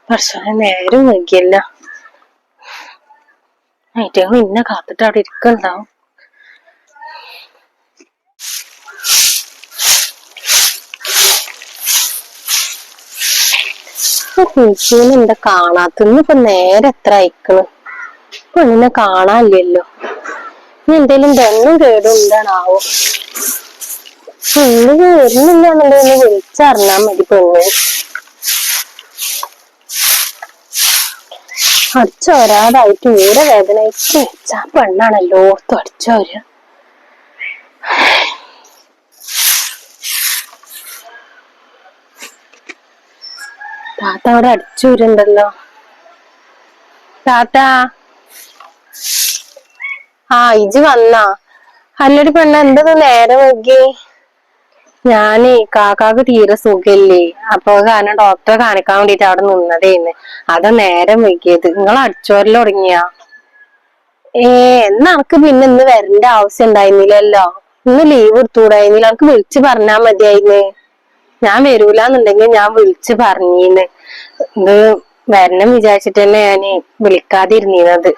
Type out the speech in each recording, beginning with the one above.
പക്ഷെ നേരം വൈകിയല്ല. ഐറ്റങ്ങൾ ഇന്നെ കാത്തിട്ട് അവിടെ ഇരിക്കണ്ടാവും. എന്താ കാണാത്തന്ന് ഇപ്പൊ നേരെ എത്ര അയക്കണ്. പെണ്ണിനെ കാണാനില്ലല്ലോ. ഇനി എന്തേലും ദണ്ണും കേടും എന്താണാവോ. പെണ്ണിന് വരുന്നില്ല എന്നുണ്ടെങ്കിൽ വിളിച്ചറിഞ്ഞാ മതി. പെണ്ണ് അടിച്ചോരാതായിട്ട് ഊര വേദനയിട്ട് വെച്ചാ പെണ്ണാണല്ലോ അടിച്ചോര്. താത്ത അവിടെ അടിച്ചൂരുണ്ടല്ലോ. താത്ത ഇജ് വന്നാ? അല്ലൊരു പെണ്ണ എന്തത് നേരം വൈകി? ഞാനേ കാക്കാക്ക് തീരെ സുഖല്ലേ, അപ്പൊ കാരണം ഡോക്ടറെ കാണിക്കാൻ വേണ്ടിട്ട് അവിടെ നിന്നതേന്ന്. അതാ നേരം വൈകിയത്. നിങ്ങൾ അടിച്ചോരല് തുടങ്ങിയാ? എന്നാ അനക്ക് പിന്നെ ഇന്ന് വരേണ്ട ആവശ്യം ഉണ്ടായിരുന്നില്ലല്ലോ. ഇന്ന് ലീവ് എടുത്തുകൂടായിരുന്നില്ല? അനക്ക് വിളിച്ചു പറഞ്ഞാ മതിയായിന്ന്. ഞാൻ വരൂലെന്നുണ്ടെങ്കിൽ ഞാൻ വിളിച്ചു പറഞ്ഞീന്ന്. ഇത് വരണം വിചാരിച്ചിട്ട് തന്നെ ഞാന് വിളിക്കാതിരുന്നത്.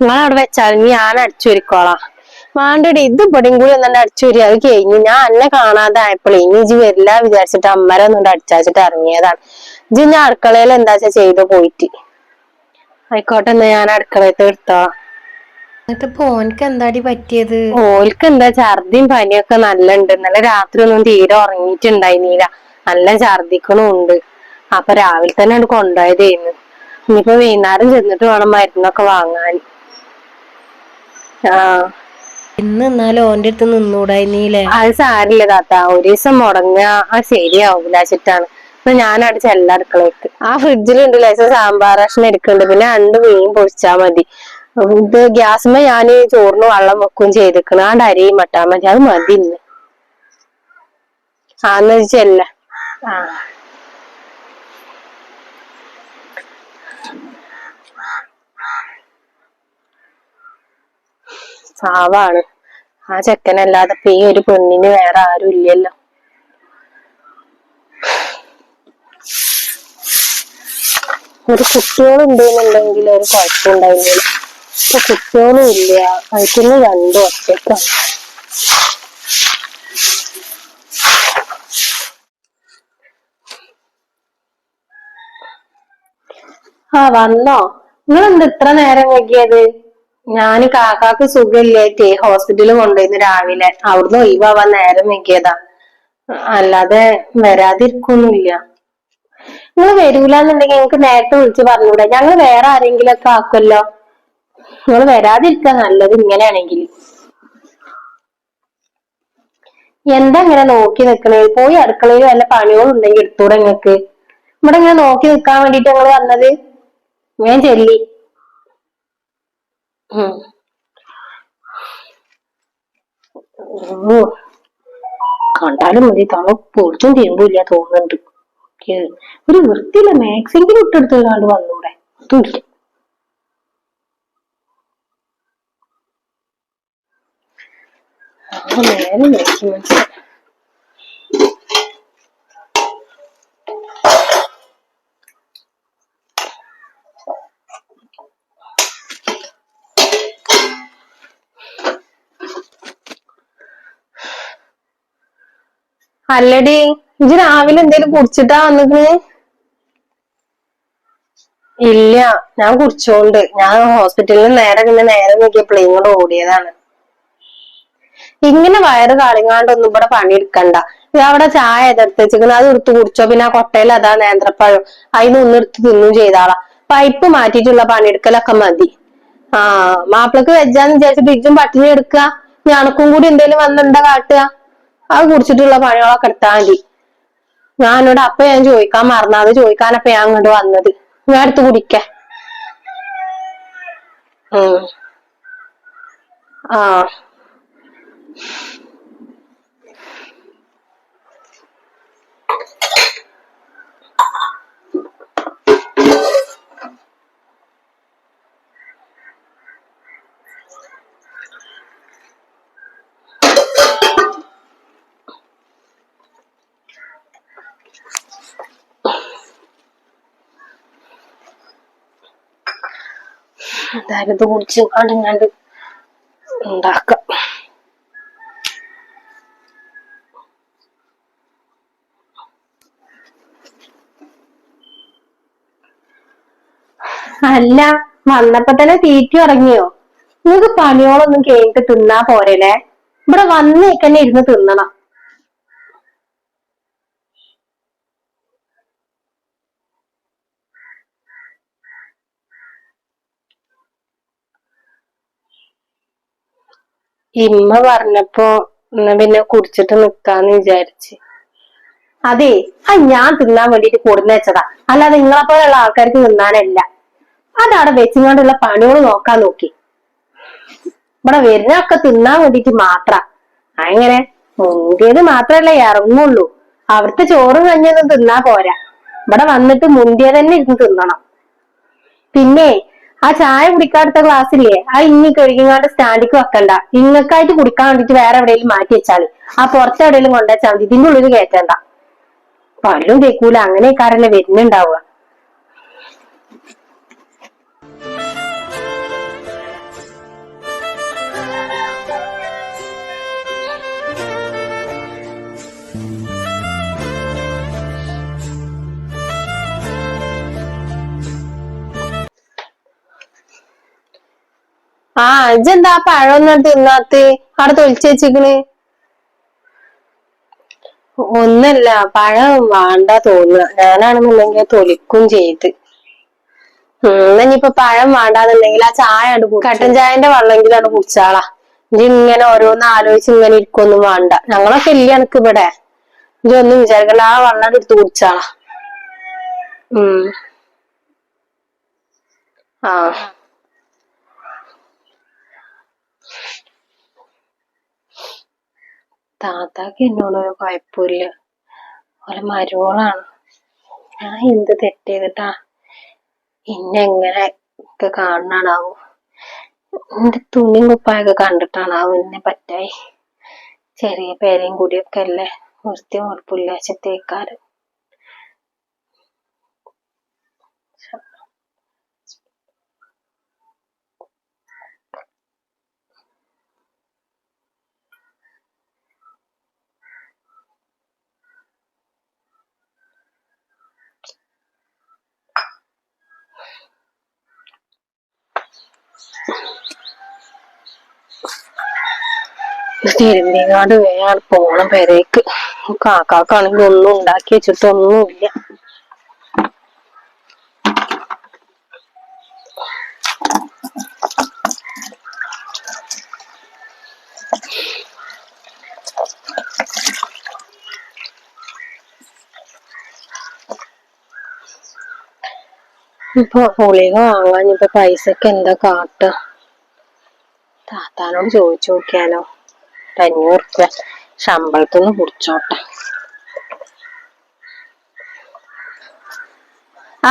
നിങ്ങളവിടെ വെച്ചാൽ ഞാൻ അടിച്ചൊരിക്കോളാം. വേണ്ടടി, ഇത് ഇവിടെയും കൂടി ഒന്നെ അടിച്ചൊരി അത് കഴിഞ്ഞു. ഞാൻ എന്നെ കാണാതെ ആയപ്പോളേ ഇനി ഇജ് വരില്ല വിചാരിച്ചിട്ട് അമ്മരെ ഒന്നുകൊണ്ട് അടിച്ചാച്ചിട്ട് ഇറങ്ങിയതാണ്. ഇജ് ഞാൻ അടുക്കളയിൽ എന്താച്ചാ ചെയ്ത് പോയിട്ട്. ആയിക്കോട്ടെ, എന്നാ ഞാൻ അടുക്കളയത്ത് എടുത്തോളാം. എന്നിട്ടിപ്പോ ഓനക്ക് എന്താടി പറ്റിയത്? ഓൽക്ക് എന്താ ഛർദിയും പനിയൊക്കെ നല്ല ഉണ്ട്. ഇന്നലെ രാത്രി ഒന്നും തീരെ ഉറങ്ങിയിട്ടുണ്ടായിരുന്നില്ല. നല്ല ഛർദിക്കണുണ്ട്. അപ്പൊ രാവിലെ തന്നെ അത് കൊണ്ടുപോയതായിരുന്നു. ഇനിയിപ്പോ വൈകുന്നേരം ചെന്നിട്ട് വേണം മരുന്നൊക്കെ വാങ്ങാൻ. ഇന്ന് എന്നാലും ഓന്റെ അടുത്ത് നിന്നൂടായിരുന്നീലേ? അത് സാരില്ല താത്ത, ഒരു ദിവസം മുടങ്ങാ ശരിയാവൂല വെച്ചിട്ടാണ്. അപ്പൊ ഞാനവിടെ ചെല്ല അടുക്കളയ്ക്ക്. ഫ്രിഡ്ജിലുണ്ട് ലേശം സാമ്പാർ കഷ്ണം എടുക്കുന്നുണ്ട്. പിന്നെ 2 മീൻ പൊരിച്ചാ മതി. ഇത് ഗ്യാസുമ്മ ഞാന് ചോറിന് വെള്ളം വെക്കും ചെയ്തിക്കണ്. അരിയും മട്ടാ മതി. അത് മതി ഇന്ന്. എന്ന് വെച്ചല്ല. പാവാണ് ആ ചെക്കനല്ലാതെ ഇപ്പൊ ഈ ഒരു പെണ്ണിന് വേറെ ആരും ഇല്ലല്ലോ. ഒരു കുട്ടികളുണ്ടെന്നുണ്ടെങ്കിൽ ഒരു കുഴപ്പമുണ്ടായിരുന്നില്ല. ഇപ്പൊ കുട്ടികളും ഇല്ല, കഴിക്കുന്ന 2 ഒറ്റക്കാണ്. വന്നോ? നിങ്ങളെന്ത് ഇത്ര നേരം വൈകിയത്? ഞാന് കാക്കാക്ക് സുഖമില്ലായിട്ടേ ഹോസ്പിറ്റലിൽ കൊണ്ടുപോയിന്ന് രാവിലെ. അവിടുന്ന് ഒഴിവാവാൻ നേരം വൈകിയതാ, അല്ലാതെ വരാതിരിക്കൊന്നുമില്ല. നിങ്ങൾ വരൂലെന്നുണ്ടെങ്കിൽ ഞങ്ങക്ക് നേരത്തെ വിളിച്ച് പറഞ്ഞൂടെ? ഞങ്ങൾ വേറെ ആരെങ്കിലും ഒക്കെ ആക്കുമല്ലോ. നിങ്ങൾ വരാതിരിക്കാ നല്ലത് ഇങ്ങനെയാണെങ്കിൽ. എന്താ ഇങ്ങനെ നോക്കി നിക്കണേ? പോയി അടുക്കളയിൽ വല്ല പണികളുണ്ടെങ്കിൽ എടുത്തൂടെ നിങ്ങക്ക്? ഇവിടെ ഇങ്ങനെ നോക്കി നിക്കാൻ വേണ്ടിട്ട് ഞങ്ങൾ വന്നത്. ഞാൻ ചെല്ലി. കണ്ടാലും മതി, തള പൊടിച്ചും തീരുമ്പില്ല തോന്നുന്നുണ്ട്. ഒരു വൃത്തിയില്ല മാക്സെങ്കിലും ഇട്ടെടുത്ത് കണ്ട് വന്നൂടെ? അതുമില്ല. നേരം വെച്ച് മനസ്സിലായി. അല്ലടി, ഇജ് രാവിലെ എന്തേലും കുടിച്ചിട്ടാ വന്നത്? ഇല്ല, ഞാൻ കുടിച്ചോണ്ട്. ഞാൻ ഹോസ്പിറ്റലിൽ നേരം നോക്കിയപ്പോഴേ ഇങ്ങോട്ട് ഓടിയതാണ്. ഇങ്ങനെ വയറ് കാളിങ്ങാണ്ടൊന്നും ഇവിടെ പണിയെടുക്കണ്ട. അവിടെ ചായ എതിർത്ത് വെച്ചിരിക്കുന്നത്, അത് എടുത്ത് കുടിച്ചോ. പിന്നെ ആ കൊട്ടയിൽ അതാ നേന്ത്രപ്പഴം, അതിന് ഒന്നെടുത്ത് തിന്നും ചെയ്താളാ. പൈപ്പ് മാറ്റിയിട്ടുള്ള പണിയെടുക്കലൊക്കെ മതി. മാപ്പിളക്ക് വെജാന്ന് വിചാരിച്ചിട്ട് ഇജ്ജും പട്ടിണി എടുക്കുക. ഞണക്കും കൂടി എന്തേലും വന്നെന്താ കാട്ടുക? അത് കുടിച്ചിട്ടുള്ള പണികളൊക്കെ എടുത്താൽ മതി. ഞാനോട് ഞാൻ ചോദിക്കാൻ മറന്നു. അത് ചോദിക്കാനപ്പ ഞാൻ അങ്ങോട്ട് വന്നത്. ഞാൻ എടുത്ത് കുടിക്ക. എന്തായാലും ഇത് കുടിച്ച് കണ്ടിങ്ങാണ്ട് ഉണ്ടാക്കാം. അല്ല, വന്നപ്പോ തന്നെ തീറ്റി ഇറങ്ങിയോ? നിങ്ങക്ക് പണിയോളൊന്നും കേട്ട് തിന്നാ പോരല്ലേ? ഇവിടെ വന്നേക്കന്നെ ഇരുന്ന് തിന്നണം. ഇമ്മ പറഞ്ഞപ്പോ എന്നാ പിന്നെ കുടിച്ചിട്ട് നിക്കാന്ന് വിചാരിച്ച്. അതെ, ഞാൻ തിന്നാൻ വേണ്ടിട്ട് കൊടുന്ന് വെച്ചതാ, അല്ലാതെ നിങ്ങളെ പോലെയുള്ള ആൾക്കാർക്ക് തിന്നാനല്ല. അതവിടെ വെച്ചുകൊണ്ടുള്ള പണികൾ നോക്കാൻ നോക്കി. ഇവിടെ വരുന്നൊക്കെ തിന്നാൻ വേണ്ടിട്ട് മാത്ര. അങ്ങനെ മുന്തിയത് മാത്രല്ലേ ഇറങ്ങുള്ളൂ. അവിടുത്തെ ചോറും കഞ്ഞൊന്നും തിന്നാ പോരാ, ഇവിടെ വന്നിട്ട് മുന്തിയത് തന്നെ ഇരുന്ന് തിന്നണം. പിന്നെ ആ ചായ കുടിക്കാടുത്ത ഗ്ലാസ്സില്ലേ, ആ ഇനി കഴുകിങ്ങാണ്ട് സ്റ്റാൻഡിക്ക് വെക്കണ്ട. ഇങ്ങക്കായിട്ട് കുടിക്കാൻ വേണ്ടിട്ട് വേറെ എവിടെയെങ്കിലും മാറ്റി വെച്ചാല് ആ പുറത്തെ എവിടെയെങ്കിലും കൊണ്ടുവച്ചാൽ മതി. ഇതിന്റെ ഉള്ളിൽ കയറ്റണ്ട. പല്ലും കേൾക്കൂല, അങ്ങനെയൊക്കാരല്ലേ വരുന്നുണ്ടാവുക. ഇജെന്താ പഴമൊന്നും തിന്നാത്ത്? അവിടെ തൊലിച്ച് വെച്ചിക്കണ്. ഒന്നല്ല, പഴം വേണ്ട തോന്നുക. ഞാനാണെന്നുണ്ടെങ്കിൽ തൊലിക്കും ചെയ്ത്. ഇനിയിപ്പൊ പഴം വേണ്ടാന്നുണ്ടെങ്കിൽ ആ ചായ കട്ടൻ ചായന്റെ വെള്ളമെങ്കിലും ആണ് കുടിച്ചാളാ. ഇനി ഇങ്ങനെ ഓരോന്ന് ആലോചിച്ച് ഇങ്ങനെ ഇരിക്കൊന്നും വേണ്ട. ഞങ്ങളൊക്കെ ഇല്ല എനക്ക് ഇവിടെ. ഇനി ഒന്നും വിചാരിക്കണ്ട, ആ വെള്ളം എടുത്ത് കുടിച്ചാളാ. ആ താത്താക്ക് എന്നോടൊരു കുഴപ്പമില്ല. ഓലെ മരുമോളാണ്. ഞാൻ എന്ത് തെറ്റ് ചെയ്തിട്ടാ എങ്ങനെ ഒക്കെ കാണണാവോ? എന്റെ തുണിയും കുപ്പായൊക്കെ കണ്ടിട്ടാണാവോ എന്നെ പറ്റായി. ചെറിയ പേരയും കൂടിയൊക്കെ അല്ലേ, വൃത്തി ഉറപ്പില്ലാച്ചത്തേക്കാരൻ. തിരുമ്പിങ്ങാണ്ട് വേഗം പോണം പെരേക്ക്. കാക്കാക്കാണെങ്കിൽ ഒന്നും ഉണ്ടാക്കി വെച്ചിട്ടൊന്നുമില്ല. ഇപ്പൊ ഗുളിക വാങ്ങാൻ ഇപ്പൊ പൈസക്ക് എന്താ കാട്ടുക? താത്താനോട് ചോദിച്ചു നോക്കിയാലോ? 500 റുപ്യ ശമ്പളത്തിന്ന് കുടിച്ചോട്ടെ.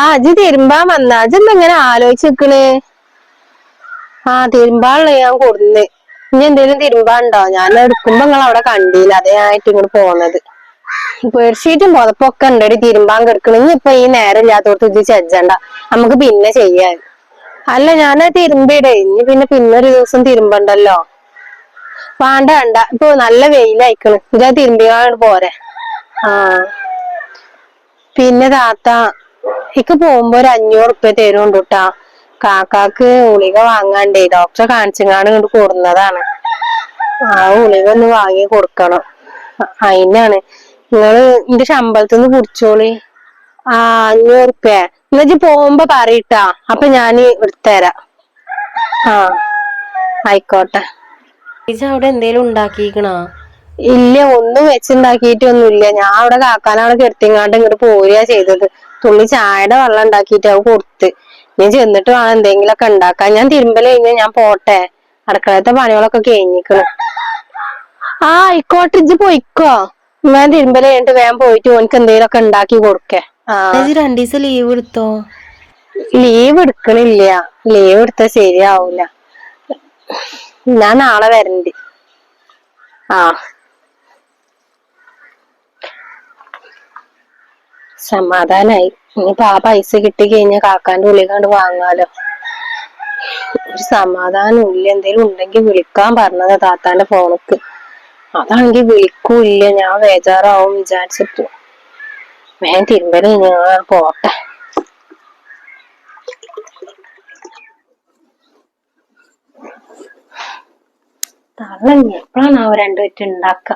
അജ് തിരുമ്പാൻ വന്നാ? അജെന്താ ഇങ്ങനെ ആലോചിച്ച് നിക്കണ്? തിരുമ്പാനുള്ള ഞാൻ കൊടുന്ന്. ഇനി എന്തേലും തിരുമ്പാണ്ടോ? ഞാൻ എടുക്കുമ്പോ നിങ്ങൾ അവിടെ കണ്ടില്ല, അതേ ആയിട്ട് ഇങ്ങോട്ട് പോന്നത്. ബെഡ്ഷീറ്റും പുതപ്പൊക്കെ ഉണ്ടടി തിരുമ്പാൻ കിടക്കണ്. ഇനിയിപ്പൊ ഈ നേരം ഇല്ലാത്തോടത്ത് ഇത് ചെജ്ജണ്ട, നമുക്ക് പിന്നെ ചെയ്യാൻ. അല്ല, ഞാനത് തിരുമ്പിടേ. പിന്നെ ഒരു ദിവസം തിരുമ്പണ്ടല്ലോ. വേണ്ട വേണ്ട, ഇപ്പൊ നല്ല വെയിലയക്കണ്. ഇതാ തിരുമ്പിയാണ് പോരെ. പിന്നെ താത്ത, എനിക്ക് പോകുമ്പോ ഒരു 500 റുപ്യ തരുന്നുണ്ട്. കാക്കാക്ക് ഗുളിക വാങ്ങാണ്ടേ, ഡോക്ടറെ കാണിച്ചങ്ങാണ്ട് ഇങ്ങോട്ട് കൊടുന്നതാണ്. ആ ഗുളിക ഒന്ന് വാങ്ങി കൊടുക്കണം. അതിനാണ്. നിങ്ങള് എന്റെ ശമ്പളത്തിന്ന് കുടിച്ചോളി. 500 റുപ്യ എന്നുവെച്ച് പോകുമ്പോ പറയിട്ടാ, അപ്പൊ ഞാന് എടുത്തരാം. ആയിക്കോട്ടെ. അവിടെ എന്തേലും ഉണ്ടാക്കിക്കണോ? ഇല്ല, ഒന്നും വെച്ചുണ്ടാക്കിയിട്ടൊന്നുമില്ല. ഞാൻ അവിടെ കാക്കാനവിടെ കെടുത്തിങ്ങാണ്ട് ഇങ്ങോട്ട് പോരുക ചെയ്തത്. തുള്ളി ചായയുടെ വെള്ളം ഉണ്ടാക്കിയിട്ട് അത് കൊടുത്ത്. ഞാൻ ചെന്നിട്ട് വേണം എന്തെങ്കിലുമൊക്കെ ഉണ്ടാക്കാൻ. ഞാൻ തിരുമ്പല് കഴിഞ്ഞാ ഞാൻ പോട്ടെ. അടുക്കളത്തെ പണികളൊക്കെ കഴിഞ്ഞിക്കണ്. ആയിക്കോട്ടെ, ഇജ്ജ് പോയിക്കോ. ഞാൻ തിരുമ്പല് കഴിഞ്ഞിട്ട് വേഗം പോയിട്ട് ഓനക്ക് എന്തെങ്കിലുമൊക്കെ ഉണ്ടാക്കി കൊടുക്കേ. 2 ദിവസം ലീവ് എടുത്തോ? ലീവ് എടുക്കണില്ല. ലീവ് എടുത്താ ശരിയാവൂല. ഞാൻ നാളെ വരണ്ട്. സമാധാനായി. ഇനിയിപ്പോ ആ പൈസ കിട്ടി കഴിഞ്ഞാ കാക്കാന്റെ ഉള്ളിൽ കണ്ട് വാങ്ങാലോ. ഒരു സമാധാനം ഇല്ല. എന്തേലും ഉണ്ടെങ്കിൽ വിളിക്കാൻ പറഞ്ഞതാ താത്താന്റെ ഫോണിക്ക്. അതാണെങ്കിൽ വിളിക്കൂല്ല. ഞാൻ ബേജാറാവും വിചാരിച്ചിട്ട് വേഗം തിരുമ്പല് ഞാൻ പോട്ടെ. തള്ള എപ്പോഴാണ് അവ രണ്ടുപറ്റും ഉണ്ടാക്ക.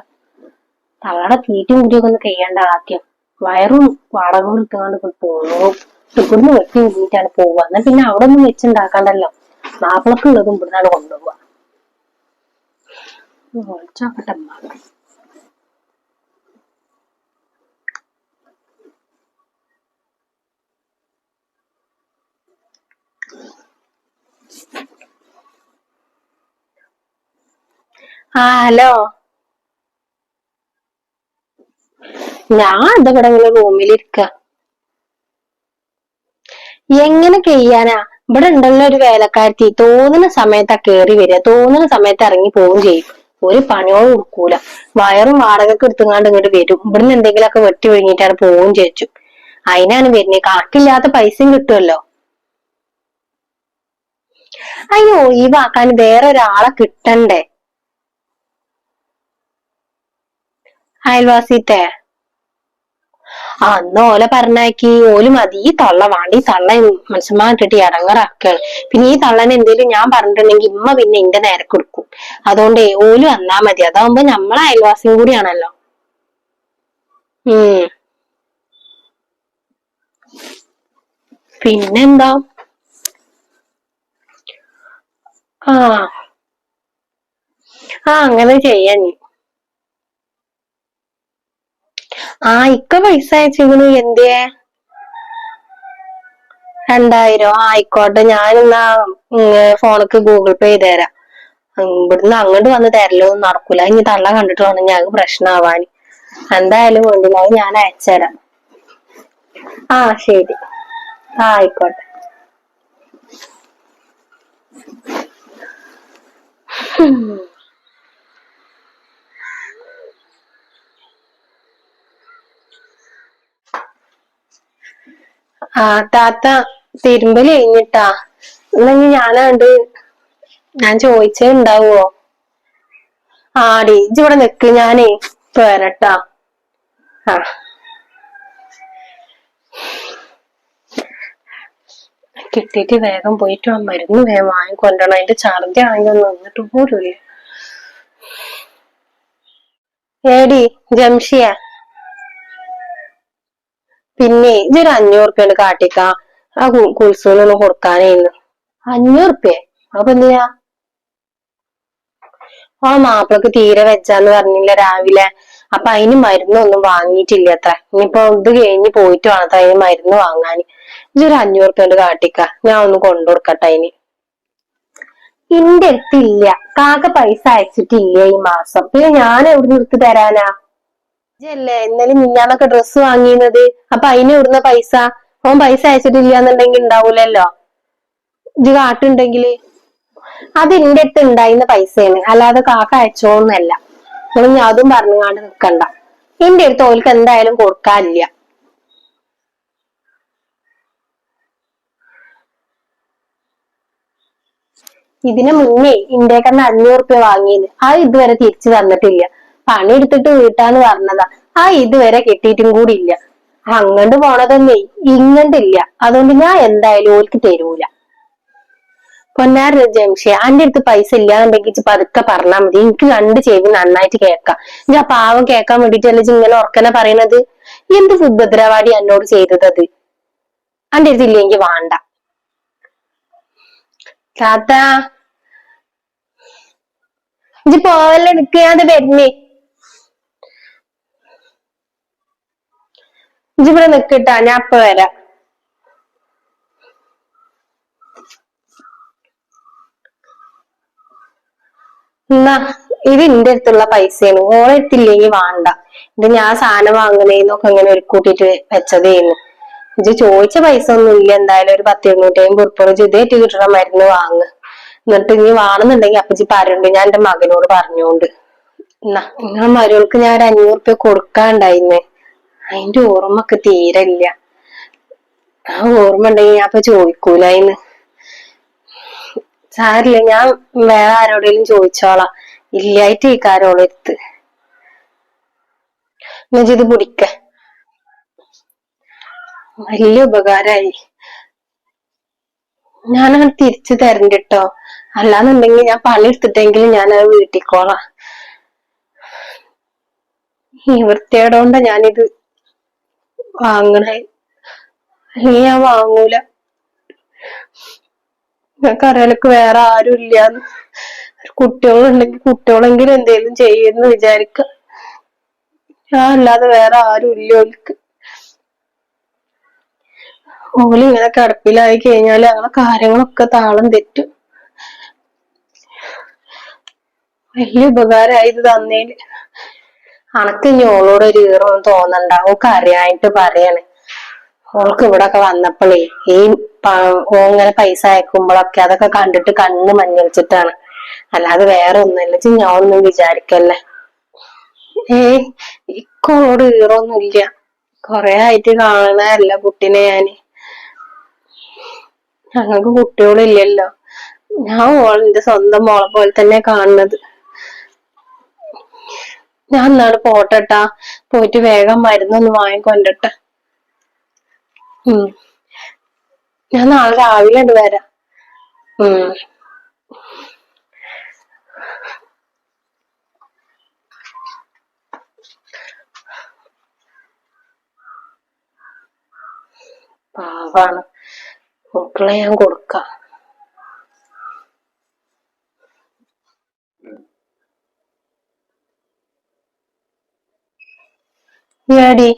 തള്ളയുടെ തീറ്റും കുടിയൊക്കെ ഒന്ന് കഴിയണ്ട ആദ്യം. വയറും വാടകം എടുത്തുകൊണ്ട് പോകും. ഇവിടുന്ന് വെട്ടി കൂട്ടിയിട്ടാണ് പോവുക. എന്നാ പിന്നെ അവിടെ ഒന്നും വെച്ചുണ്ടാക്കണ്ടല്ലോ. മാപ്പിളക്കുള്ളതും ഇവിടുന്നാണ് കൊണ്ടുപോവുക. വിളിച്ചോക്കട്ടെ. ഹലോ. ഞാൻ ഇവിടെ ഇങ്ങനെ റൂമിലിരിക്ക. എങ്ങനെ ചെയ്യാനാ? ഇവിടെ ഉണ്ടല്ലോ ഒരു വേലക്കാരത്തി. തോന്നുന്ന സമയത്താ കേറി വരിക, തോന്നുന്ന സമയത്ത് ഇറങ്ങി പോവുകയും ചെയ്യും. ഒരു പണിയോട് കൊടുക്കൂല. വയറും വാടകയൊക്കെ എടുത്തുങ്ങാണ്ട് ഇങ്ങോട്ട് വരും. ഇവിടുന്ന് എന്തെങ്കിലുമൊക്കെ വെട്ടി ഒഴുങ്ങിയിട്ടാണ് പോവുകയും ചേച്ചു. അതിനാണ് വരുന്നത്. കണക്കില്ലാത്ത പൈസയും കിട്ടുമല്ലോ. അതിന് ഒഴിവാക്കാൻ വേറെ ഒരാളെ കിട്ടണ്ടേ? അയൽവാസിത്തെ അന്ന് ഓല പറഞ്ഞാക്കി. ഓല് മതി. ഈ തള്ള വാണ്ടി തള്ള മനുഷ്യന്മാരിട്ടിട്ട് ഇടങ്ങറാക്കാണ്. പിന്നെ ഈ തള്ളനെ എന്തേലും ഞാൻ പറഞ്ഞിട്ടുണ്ടെങ്കിൽ ഇമ്മ പിന്നെ എന്റെ നേരെ കൊടുക്കും. അതുകൊണ്ട് ഓല് വന്നാ മതി. അതാവുമ്പോ നമ്മളെ അയൽവാസിയും കൂടിയാണല്ലോ. പിന്നെന്താ? ആ അങ്ങനെ ചെയ്യാനി. ഇക്ക പൈസ അയച്ചിരുന്നു. എന്തേ? 2000 ആയിക്കോട്ടെ. ഞാനെന്നാ ഫോണിക്ക് ഗൂഗിൾ പേ ചെയ്ത് തരാം. ഇവിടുന്ന് അങ്ങോട്ട് വന്ന് തരലൊന്നും നടക്കൂല. ഇനി തള്ള കണ്ടിട്ട് വേണം ഞങ്ങൾക്ക് പ്രശ്നമാവാൻ. എന്തായാലും വേണ്ടില്ല. അത് ഞാൻ അയച്ചുതരാം. ശരി. ആയിക്കോട്ടെ. താത്ത തിരുമ്പല് കഴിഞ്ഞിട്ടാ. ഇന്നെങ്കി ഞാൻ ചോദിച്ചേ ഉണ്ടാവുവോ? ആടി ഇജ്ജ് ഇവിടെ നിക്ക്. ഞാനേ ഇപ്പൊ വരട്ടാ. കിട്ടിയിട്ട് വേഗം പോയിട്ട് ആ മരുന്ന് വേഗം വാങ്ങിക്കൊണ്ടണം. അതിന്റെ ഛർദി ആണെങ്കിൽ നിന്നിട്ട് പോലും. ഏടി ജംഷിയ, പിന്നെ ഇതൊരു 500 കാട്ടിക്ക. ആ കുൽസൂനൊന്ന് കൊടുക്കാനേന്ന്. 500? അപ്പൊ എന്തിനാ? മാപ്പിളക്ക് തീരെ വെച്ചാന്ന് പറഞ്ഞില്ല രാവിലെ. അപ്പൊ അതിന് മരുന്നൊന്നും വാങ്ങിയിട്ടില്ല അത്ര. ഇനിയിപ്പോ ഇത് കഴിഞ്ഞ് പോയിട്ട് വേണത്ര അതിന് മരുന്ന് വാങ്ങാന്. ഇതൊരു 500 കാട്ടിക്ക. ഞാൻ ഒന്ന് കൊണ്ടുകൊടുക്കട്ടെ അതിന്. ഇന്റെ അടുത്തില്ല. കാക്ക പൈസ അയച്ചിട്ടില്ല ഈ മാസം. പിന്നെ ഞാൻ എവിടുന്ന് എടുത്ത് തരാനാ? ഇജ്ജല്ലേ ഇന്നലെ മിഞ്ഞാന്നൊക്കെ ഡ്രസ്സ് വാങ്ങിയത്. അപ്പൊ അതിന് എവിടുന്ന പൈസ? ഓൻ പൈസ അയച്ചിട്ടില്ല എന്നുണ്ടെങ്കിൽ ഉണ്ടാവൂലല്ലോ. ഇജ്ജ് കാട്ടുണ്ടെങ്കില് അത് എന്റെ അടുത്ത് ഉണ്ടായിരുന്ന പൈസയാണ്, അല്ലാതെ കാക്ക അയച്ചോന്നല്ല. നിങ്ങൾ അതും പറഞ്ഞുകൊണ്ട് നിക്കണ്ട. എന്റെ അടുത്ത് ഓൽക്ക് എന്തായാലും കൊടുക്കാനില്ല. ഇതിന് മുന്നേ ഇന്ത്യക്കന്ന് 500 വാങ്ങിയത്. ഇതുവരെ തിരിച്ചു തന്നിട്ടില്ല. പണി എടുത്തിട്ട് വീട്ടാന്ന് പറഞ്ഞതാ. ഇതുവരെ കിട്ടിയിട്ടും കൂടി ഇല്ല. അങ്ങോട്ട് പോണതൊന്നേ ഇങ്ങണ്ടില്ല. അതുകൊണ്ട് ഞാൻ എന്തായാലും ഓൽക്ക് തരൂല. പൊന്നാര ജംഷെ, അന്റെ അടുത്ത് പൈസ ഇല്ലാന്നുണ്ടെങ്കിൽ പതുക്കെ പറഞ്ഞാ മതി. എനിക്ക് 2 ചെവി നന്നായിട്ട് കേൾക്കാം. ഞാൻ പാവം കേൾക്കാൻ വേണ്ടിട്ടല്ലേ ഇങ്ങനെ ഉറക്കനെ പറയണത്. എന്ത് സുഭദ്രവാദി എന്നോട് ചെയ്തത്? അന്റെ അടുത്ത് ഇല്ലെങ്കിൽ വേണ്ട. താത്ത ഇജ്ജ് പോവല്ലേ, നിൽക്കാതെ വരുന്നേ. ഇജ്ജിവിടെ നിക്കട്ടാ, ഞാൻ അപ്പ വരാം. എന്നാ ഇത് എന്റെ അടുത്തുള്ള പൈസയാണ്. ഓളെ അടുത്തില്ലെങ്കിൽ വേണ്ട. ഇത് ഞാൻ സാധനം വാങ്ങണേന്നൊക്കെ ഇങ്ങനെ ഒരു കൂട്ടിട്ട് വെച്ചതേന്ന്. ഇജ്ജ് ചോദിച്ച പൈസ ഒന്നും ഇല്ല. എന്തായാലും ഒരു 10-250 ഇതേറ്റ് കിട്ടണ മരുന്ന് വാങ്ങ്. എന്നിട്ട് ഇനി വേണമെന്നുണ്ടെങ്കിൽ അപ്പച്ചി പറയുന്നുണ്ട്. ഞാൻ എന്റെ മകനോട് പറഞ്ഞോണ്ട്. നിങ്ങളെ മരുകൾക്ക് ഞാൻ 500 കൊടുക്കാണ്ടായിന്ന്. അതിന്റെ ഓർമ്മക്ക് തീരല്ല. ഓർമ്മ ഉണ്ടെങ്കിൽ ഞാൻ അപ്പൊ ചോദിക്കൂലായിന്ന്. സാരില്ല, ഞാൻ വേറെ ആരോടെങ്കിലും ചോദിച്ചോളാം. ഇല്ലായിട്ട് ഈ കാരോളെടുത്ത് ഇത് പിടിക്ക. വലിയ ഉപകാരായി. ഞാനങ്ങനെ തിരിച്ചു തരണ്ടിട്ടോ. അല്ലാന്നുണ്ടെങ്കിൽ ഞാൻ പണി എടുത്തിട്ടെങ്കിലും ഞാൻ അത് വീട്ടിക്കോളാം. ഈ വൃത്തികേടോണ്ട ഞാനിത് വാങ്ങണേ, അല്ലെങ്കിൽ ഞാൻ വാങ്ങൂല. നിങ്ങൾക്കറിയാലൊക്കെ വേറെ ആരും ഇല്ലാന്ന്. കുട്ടികളുണ്ടെങ്കിൽ കുട്ടികളെങ്കിലും എന്തേലും ചെയ്യുന്നു വിചാരിക്ക. ഞാൻ അല്ലാതെ വേറെ ആരും ഇല്ല ഓൽക്ക്. ഓലിങ്ങനെ കിടപ്പിലായി കഴിഞ്ഞാല് ഞങ്ങളെ കാര്യങ്ങളൊക്കെ താളം തെറ്റും. വലിയ ഉപകാരമായി ഇത് തന്നേല്. അനക്ക് ഇനി ഓളോട് ഒരു ഈറൊന്നും തോന്നണ്ട. ഓൾക്ക് അറിയാനായിട്ട് പറയാണ്. ഓൾക്ക് ഇവിടെ ഒക്കെ വന്നപ്പോഴേ ഈ ഓങ്ങനെ പൈസ അയക്കുമ്പോഴൊക്കെ അതൊക്കെ കണ്ടിട്ട് കണ്ണ് മഞ്ഞളിച്ചിട്ടാണ്. അല്ലാതെ വേറെ ഒന്നുമില്ല. ഞാൻ ഒന്നും വിചാരിക്കല്ലേ. ഇക്കോട് ഈറൊന്നുമില്ല. കൊറേ ആയിട്ട് കാണണല്ല കുട്ടീനെ ഞാന്. ഞങ്ങക്ക് കുട്ടികളില്ലല്ലോ. ഞാൻ എന്റെ സ്വന്തം മോളെ പോലെ തന്നെ കാണുന്നത്. ഞാൻ എന്നാണ് പോട്ടെട്ടാ. പോയിട്ട് വേഗം മരുന്നൊന്ന് വാങ്ങിക്കൊണ്ടിട്ടെ. ഞാൻ നാളെ രാവിലെ ഉണ്ട് വരാം. പാവാണ്. മക്കളെ ഞാൻ കൊടുക്കാം. ഏടി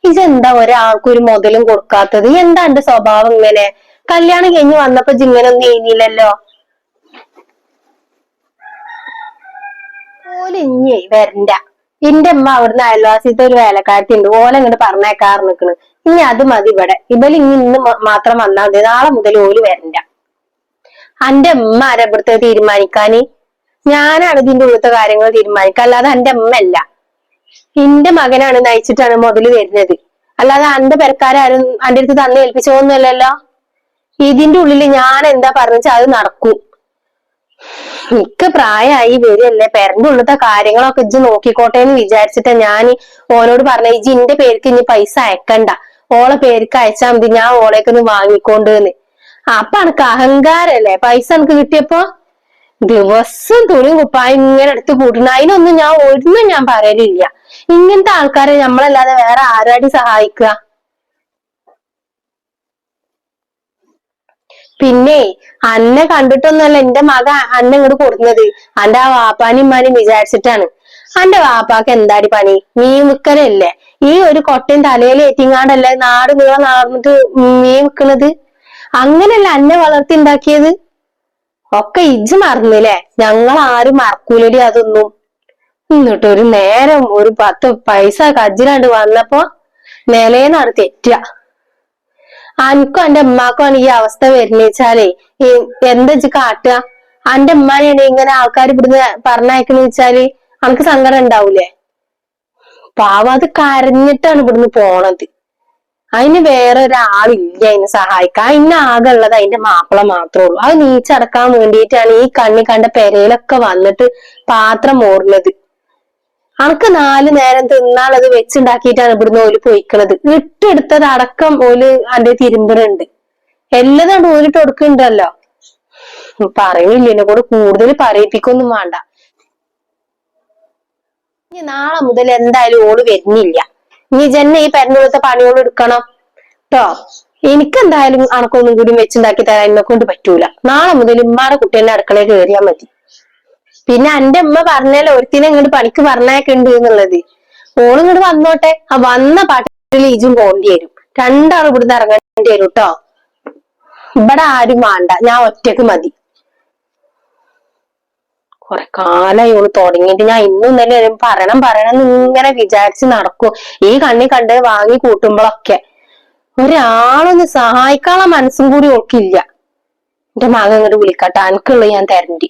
ഇതെന്താ ഒരാൾക്കൊരു മുതലും കൊടുക്കാത്തത്? എന്താ എന്റെ സ്വഭാവം ഇങ്ങനെ? കല്യാണം കഴിഞ്ഞ് വന്നപ്പോ ഇങ്ങനെ ഒന്നും എഴുതിയില്ലല്ലോ. ഓല് ഇഞ്ഞേ വരണ്ട. എന്റെ അമ്മ അവിടുന്ന് അയൽവാസിത്തെ ഒരു വേലക്കാരത്തി ഉണ്ട്. ഓല ഇങ്ങോട്ട് പറഞ്ഞേക്കാറ് നിക്കണ്. ഇനി അത് മതി ഇവിടെ. ഇവല് ഇന്ന് മാത്രം വന്നാൽ മതി. നാളെ മുതൽ ഓല് വരണ്ട. എന്റെ അമ്മ ആരാ ഇവിടുത്തെ തീരുമാനിക്കാന്? ഞാനാണ് ഇതിന്റെ ഉള്ളത്തെ കാര്യങ്ങൾ തീരുമാനിക്കുക, അല്ലാതെ എന്റെ അമ്മ അല്ല. എന്റെ മകനാണ് നയിച്ചിട്ടാണ് മുതല് വരുന്നത്. അല്ലാതെ എന്റെ പെരക്കാരും എന്റെ അടുത്ത് തന്നെ ഏൽപ്പിച്ചോന്നല്ലല്ലോ. ഇതിന്റെ ഉള്ളില് ഞാൻ എന്താ പറഞ്ഞാൽ അത് നടക്കും. മിക്ക പ്രായമായി വരികയല്ലേ. പെരന്റെ ഉള്ളത്തെ കാര്യങ്ങളൊക്കെ ഇജ്ജ് നോക്കിക്കോട്ടെ എന്ന് വിചാരിച്ചിട്ടാ ഞാൻ ഓനോട് പറഞ്ഞ ഇജ്ജ് ഇന്റെ പേർക്ക് ഇനി പൈസ അയക്കണ്ട, ഓളെ പേർക്ക് അയച്ചാൽ മതി, ഞാൻ ഓളേക്കൊന്ന് വാങ്ങിക്കൊണ്ടെന്ന്. അപ്പൊ എനക്ക് അഹങ്കാരല്ലേ പൈസ എനിക്ക് കിട്ടിയപ്പോ? ദിവസം തുണി കുപ്പായം ഇങ്ങനെ എടുത്ത് കൂട്ടണം. അതിനൊന്നും ഞാൻ പറയലില്ല. ഇങ്ങനത്തെ ആൾക്കാരെ നമ്മളല്ലാതെ വേറെ ആരാടി സഹായിക്കുക? പിന്നെ അന്നെ കണ്ടിട്ടൊന്നുമല്ല എന്റെ മക അന്നെ ഇങ്ങോട്ട് കൊടുക്കുന്നത്. അന്റെ ആ വാപ്പാനും ഉമ്മാനും വിചാരിച്ചിട്ടാണ്. അന്റെ വാപ്പാക്ക് എന്താടി പണി? മീൻ വിൽക്കലല്ലേ. ഈ ഒരു കൊട്ടയും തലയിൽ ഏറ്റിങ്ങാണ്ടല്ലേ നാട് നീളം നടന്നിട്ട് മീൻ വിൽക്കണത്. അങ്ങനെയല്ല അന്നെ വളർത്തി ഉണ്ടാക്കിയത്. ഒക്കെ ഇജ്ജ് മറന്നില്ലേ. ഞങ്ങൾ ആരും മറക്കൂലടി അതൊന്നും. എന്നിട്ട് ഒരു നേരം ഒരു 10 പൈസ കജ്ജിലാണ്ട് വന്നപ്പോ നിലേന്നാണ് തെറ്റുക. അനക്കും എന്റെ ഉമ്മാക്കുമാണ് ഈ അവസ്ഥ വരുന്നേച്ചാലേ എന്താ ഇജ്ജ് കാട്ടുക? എന്റെ ഉമ്മാനെയാണ് ഇങ്ങനെ ആൾക്കാർ ഇവിടുന്ന് പറഞ്ഞയക്കുന്ന വെച്ചാല് അനക്ക് സങ്കടം ഉണ്ടാവൂലേ? പാവം അത് കരഞ്ഞിട്ടാണ് ഇവിടുന്ന് പോണത്. അതിന് വേറെ ഒരാളില്ല അതിനെ സഹായിക്കാൻ. അതിന് ആകെ ഉള്ളത് അതിന്റെ മാപ്പിള മാത്രമേ ഉള്ളൂ. അത് നീച്ചടക്കാൻ വേണ്ടിയിട്ടാണ് ഈ കണ്ണി കണ്ട പെരയിലൊക്കെ വന്നിട്ട് പാത്രം ഓടുന്നത്. അനക്ക് 4 നേരം തിന്നാളത് വെച്ചുണ്ടാക്കിയിട്ടാണ് ഇവിടുന്ന് ഓല് പൊയ്ക്കണത്. ഇട്ടെടുത്തത് അടക്കം ഓല് അന്റെ തിരുമ്പറുണ്ട്. എല്ലാം ഓലിട്ട് കൊടുക്കുന്നുണ്ടല്ലോ. പറയുന്നില്ല, എന്നെ കൂടെ കൂടുതൽ പറയിപ്പിക്കൊന്നും വേണ്ട. ഇനി നാളെ മുതൽ എന്തായാലും ഓള് വരുന്നില്ല. ഇനി ജന്നെ ഈ പെരഞ്ഞുകൊടുത്ത പണിയോട് എടുക്കണം ട്ടോ. എനിക്കെന്തായാലും അണക്കൊന്നും കൂടി വെച്ചുണ്ടാക്കി തരാൻ എന്നെ കൊണ്ട് പറ്റൂല. നാളെ മുതൽ ഉമ്മാടെ കുട്ടീന്റെ അടുക്കളയിൽ കയറിയാൽ മതി. പിന്നെ എന്റെ അമ്മ പറഞ്ഞാലോ ഒരുത്തിനെ ഇങ്ങോട്ട് പണിക്ക് പറഞ്ഞേക്കുണ്ട് എന്നുള്ളത്. ഓള് ഇങ്ങോട്ട് വന്നോട്ടെ. ആ വന്ന പാട്ടിൽ ഈജും പോണ്ടി വരും. രണ്ടാളും ഇവിടുന്ന് ഇറങ്ങേണ്ടി വരും കേട്ടോ. ഇവിടെ ആരും വേണ്ട, ഞാൻ ഒറ്റക്ക് മതി. കൊറേ കാലായി ഓള് തുടങ്ങിയിട്ട്. ഞാൻ ഇന്നും ഇന്നലെ പറയണം ഇങ്ങനെ വിചാരിച്ച് നടക്കും. ഈ കണ്ണി കണ്ട് വാങ്ങി കൂട്ടുമ്പോഴൊക്കെ ഒരാളൊന്ന് സഹായിക്കാനുള്ള മനസ്സും കൂടി ഓൾക്കില്ല. എന്റെ മകൻ ഇങ്ങോട്ട് വിളിക്കട്ടെ, അനക്കുള്ളത് ഞാൻ തരണ്ടി.